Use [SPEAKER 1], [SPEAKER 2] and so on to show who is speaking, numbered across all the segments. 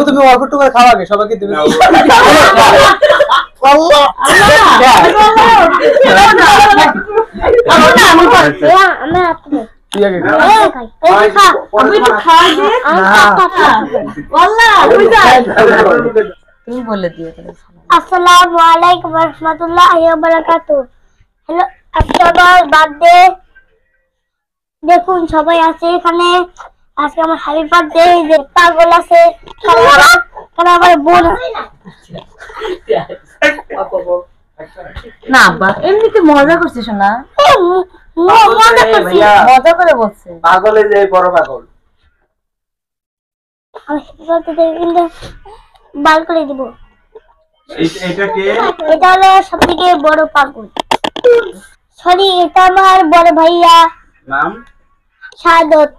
[SPEAKER 1] তুমি অল্প একটু করে খাও আগে সবাইকে দিবে
[SPEAKER 2] তুমি বলে দিও।
[SPEAKER 3] আসসালামু আলাইকুম ওয়া রাহমাতুল্লাহি ওয়া বারাকাতুহু। হ্যালো, আজকে আমার বার্থডে। দেখুন সবাই আছে এখানে। আজকে আমার হ্যাপি বার্থডে। যে পাগল আছে কারণ আমার বোন
[SPEAKER 2] না আব্বা এমনিতে মজা করছিস না,
[SPEAKER 3] মজা
[SPEAKER 2] করে বলছে
[SPEAKER 1] পাগলে যে বড় পাগল।
[SPEAKER 3] আমি হ্যাপি বার্থডে কিন্তু বাল করে দিব।
[SPEAKER 1] এটা কে?
[SPEAKER 3] এটা হলো সবথেকে বড় পাগল। সরি, এটা আমার বড় ভাইয়া
[SPEAKER 1] নাম
[SPEAKER 3] শাহাদত।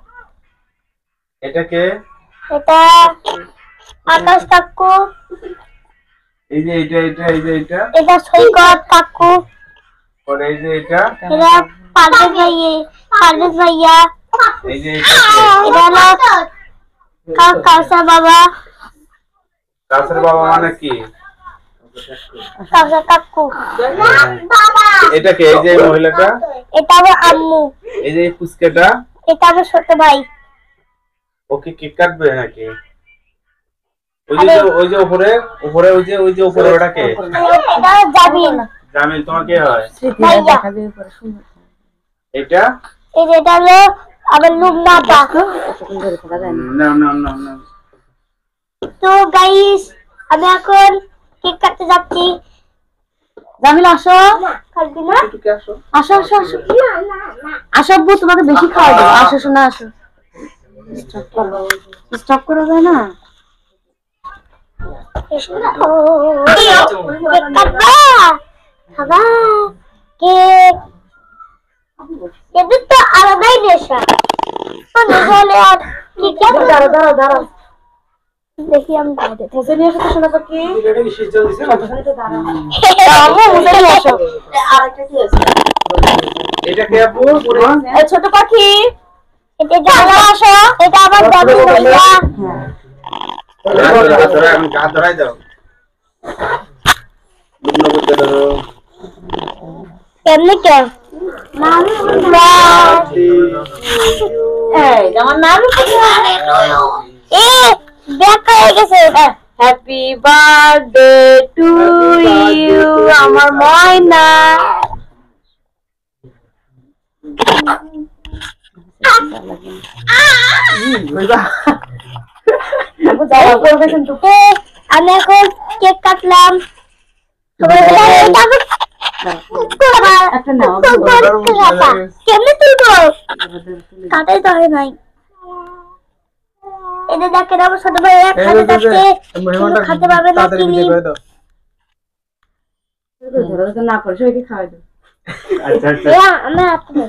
[SPEAKER 1] এটা কে?
[SPEAKER 3] এটা আকাশ কাকু।
[SPEAKER 1] এই যে এটা
[SPEAKER 3] এটা সৈকত কাকু।
[SPEAKER 1] আর এই যে এটা
[SPEAKER 3] এটা পারভেজ ভাইয়া।
[SPEAKER 1] এই যে
[SPEAKER 3] এটা হলো কাউসার বাবা।
[SPEAKER 1] কাছের বাবা মানে কি?
[SPEAKER 3] কাউসার কাকু।
[SPEAKER 1] এটা কে? এই যে মহিলাটা?
[SPEAKER 3] এটা আমার আম্মু।
[SPEAKER 1] এই যে পুচকাটা?
[SPEAKER 3] এটা আমার ছোট ভাই।
[SPEAKER 1] ওকে কেক কাটবে নাকি? ওই যে উপরে উপরে ওটা কে?
[SPEAKER 3] এটা জামিল।
[SPEAKER 1] জামিল তোমার কে হয়?
[SPEAKER 3] ভাইয়া।
[SPEAKER 1] এটা?
[SPEAKER 3] এই যে এটা হলো আমার লুমনা আপা।
[SPEAKER 1] না
[SPEAKER 3] তো গাইস, আমি এখন কেক কাটতে যাচ্ছি।
[SPEAKER 2] জামিল আসো,
[SPEAKER 3] কাটবি না?
[SPEAKER 2] আসো আসো আসো আসো আব্বু তোমাকে বেশি খাওয়া দেবো। আসো শোনা আসো। স্টপ করা যায় না?
[SPEAKER 3] কেক কাটবা? খাবা? কেক এদের তো আলাদাই নেশা। আর কি কেক দাঁড়াও দেখি আমি
[SPEAKER 2] মুছে নিয়ে আসো তো সোনা পাখি।
[SPEAKER 1] এটা কে আপু?
[SPEAKER 2] ছোট পাখি
[SPEAKER 3] এটা জানো আসো। এটা আমার দাদু ভাইয়া।
[SPEAKER 1] হাত ধরাই দাও।
[SPEAKER 3] কেমনে কে?
[SPEAKER 2] আমার নাম
[SPEAKER 3] দেখা হয়ে গেছে।
[SPEAKER 2] হ্যাপি বার্থডে টু ইউ আমার ময়না।
[SPEAKER 3] আমি এখন কেক কাটলাম। কেমনে তুলবো? কাটাই তো হয় নাই। এটা দেখেন আমার ছোট ভাই খাতে যাচ্ছে, খাতে পারবে না তিনি।
[SPEAKER 2] না করে সবাইকে খাওয়াই দাও।
[SPEAKER 3] আমি আপনি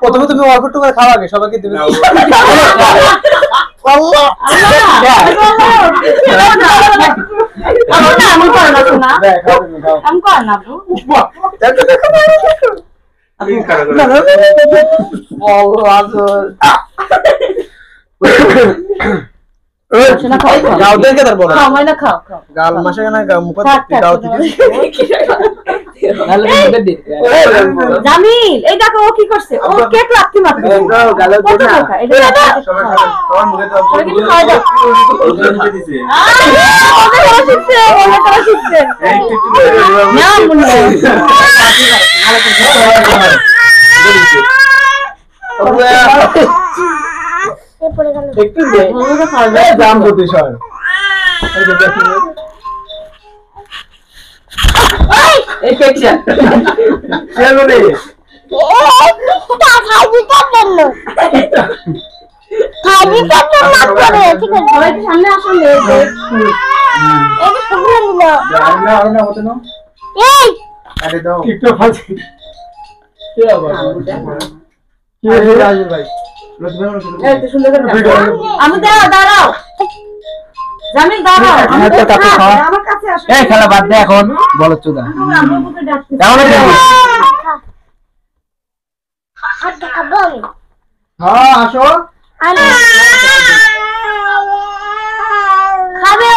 [SPEAKER 1] প্রথমে তুমি অল্প একটু করে খাও আগে সবাইকে দিবে
[SPEAKER 2] আমি কর না
[SPEAKER 1] গাও দেখে তারপর
[SPEAKER 2] খাও
[SPEAKER 1] গাল মাসে না মুখ গাও থেকে
[SPEAKER 2] জামিল এই দেখো ও কি করছে, ও কেক লাথি মারছে।
[SPEAKER 1] একটু দাম প্রতি সর
[SPEAKER 3] সামনে আসলে
[SPEAKER 2] আমি দাঁড়াও জামিল দাঁড়াও
[SPEAKER 1] আমার তো কাকু খাওয়া
[SPEAKER 2] আমার কাছে আসো
[SPEAKER 1] এই খেলা বাদ দে এখন বলো চুদা
[SPEAKER 2] আম্মু বুকে ডাকতে
[SPEAKER 1] কেমন আছে
[SPEAKER 3] হাত খাবো আমি
[SPEAKER 1] হ্যাঁ আসো
[SPEAKER 3] আমি খাবে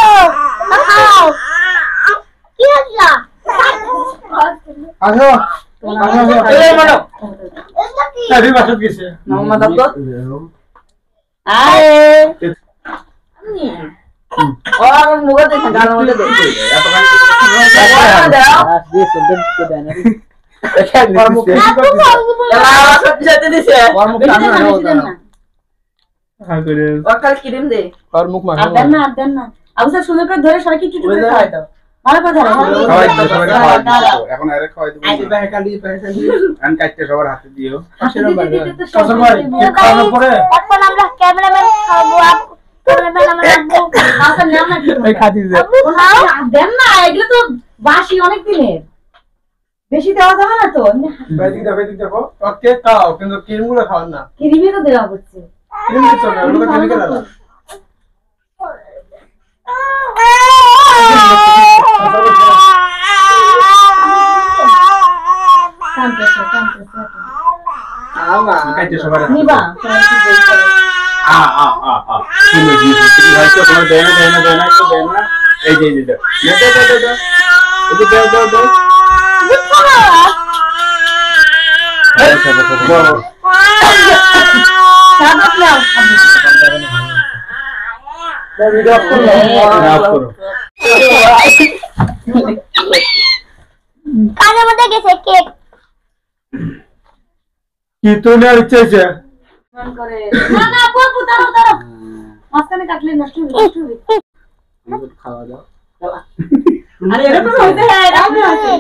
[SPEAKER 3] খাও কি হচ্ছে
[SPEAKER 1] আসো
[SPEAKER 2] এই মানো
[SPEAKER 1] এই বাসত গেছে
[SPEAKER 2] মোহাম্মদ আব্দুল আরে ও আমার মুখে দেখেন গাল মধ্যে দেখেন ক্রিম দে
[SPEAKER 1] আর মুখ মার
[SPEAKER 2] আর দেন না আবু স্যার সুন্দর করে ধরে সবাইকে একটু করে খাওয়াই দাও ভালো করে ধরো
[SPEAKER 4] এখন আরে খাওয়াই দেবো
[SPEAKER 1] আইতে কালি
[SPEAKER 4] আন কাটতে সবার হাতে দিও
[SPEAKER 1] সেরকম বাড়ি
[SPEAKER 3] এখন আমরা ক্যামেরাম্যান খাবো ক্যামেরাম্যান আমরা
[SPEAKER 2] আচ্ছা নাম না
[SPEAKER 1] এই খাতি দে
[SPEAKER 2] দেন না এগুলো তো বাসি অনেক দিনের বেশি দেওয়া যাবে না তো
[SPEAKER 1] বেদিক দেখো ওকে খাও কিন্তু ক্রিম গুলো খাও না
[SPEAKER 2] ক্রিমই তো দেওয়া হচ্ছে
[SPEAKER 1] ক্রিম দিচ্ছ না ওগুলো কেমিক্যাল আছে
[SPEAKER 4] কাটতে সবার হাতে
[SPEAKER 2] নিবা
[SPEAKER 4] আ আ আ আ তুমি কি হয়তো তোমার দেয় না তো দেয় না এই যে এই যে দাও এই যে দাও
[SPEAKER 2] সাদা নাও
[SPEAKER 4] মাফ করো
[SPEAKER 3] কানের মধ্যে গেছে কেক
[SPEAKER 1] কি তো না ইচ্ছে আছে
[SPEAKER 2] মন করে না না আপু দাঁড়াও মাঝখানে কাটলে নষ্ট হবে
[SPEAKER 4] খাওয়া দাও
[SPEAKER 2] আরে এরকম হইতে হয় রাখবে আছে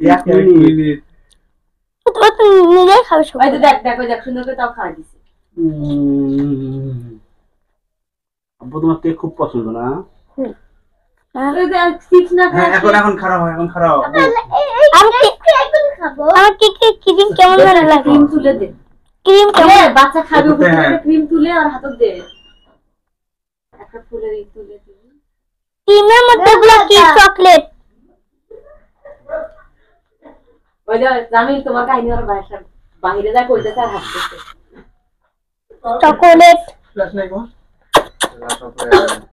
[SPEAKER 4] এক মিনিট
[SPEAKER 3] তুমি নিজেই খাবে সব
[SPEAKER 2] ওই যে দেখ সুন্দর করে তাও খাওয়া দিছি
[SPEAKER 4] আব্বু তোমার কেক খুব পছন্দ না
[SPEAKER 2] ওই যে চিপস না
[SPEAKER 4] হ্যাঁ
[SPEAKER 2] খাওয়া
[SPEAKER 4] এখন খারাপ হয় এখন খারাপ
[SPEAKER 3] আমি একদম খাবো আমার কেক ক্রিম কেমন লাগে
[SPEAKER 2] ক্রিম তুলে দে
[SPEAKER 3] ক্রিম কেমন
[SPEAKER 2] বাচ্চা খাবে উপর থেকে
[SPEAKER 4] হ্যাঁ।
[SPEAKER 2] একটা ক্রিম তুলে আর হাতে দে একটা ফুলের তুলে দে
[SPEAKER 3] ক্রিমের মধ্যে গুলো কি চকলেট
[SPEAKER 2] ওই যে জামিল তোমার কাহিনী আর বাইরে যা কইতেছে আর হাসতেছে
[SPEAKER 3] চকলেট
[SPEAKER 1] ফ্ল্যাশ নাই গো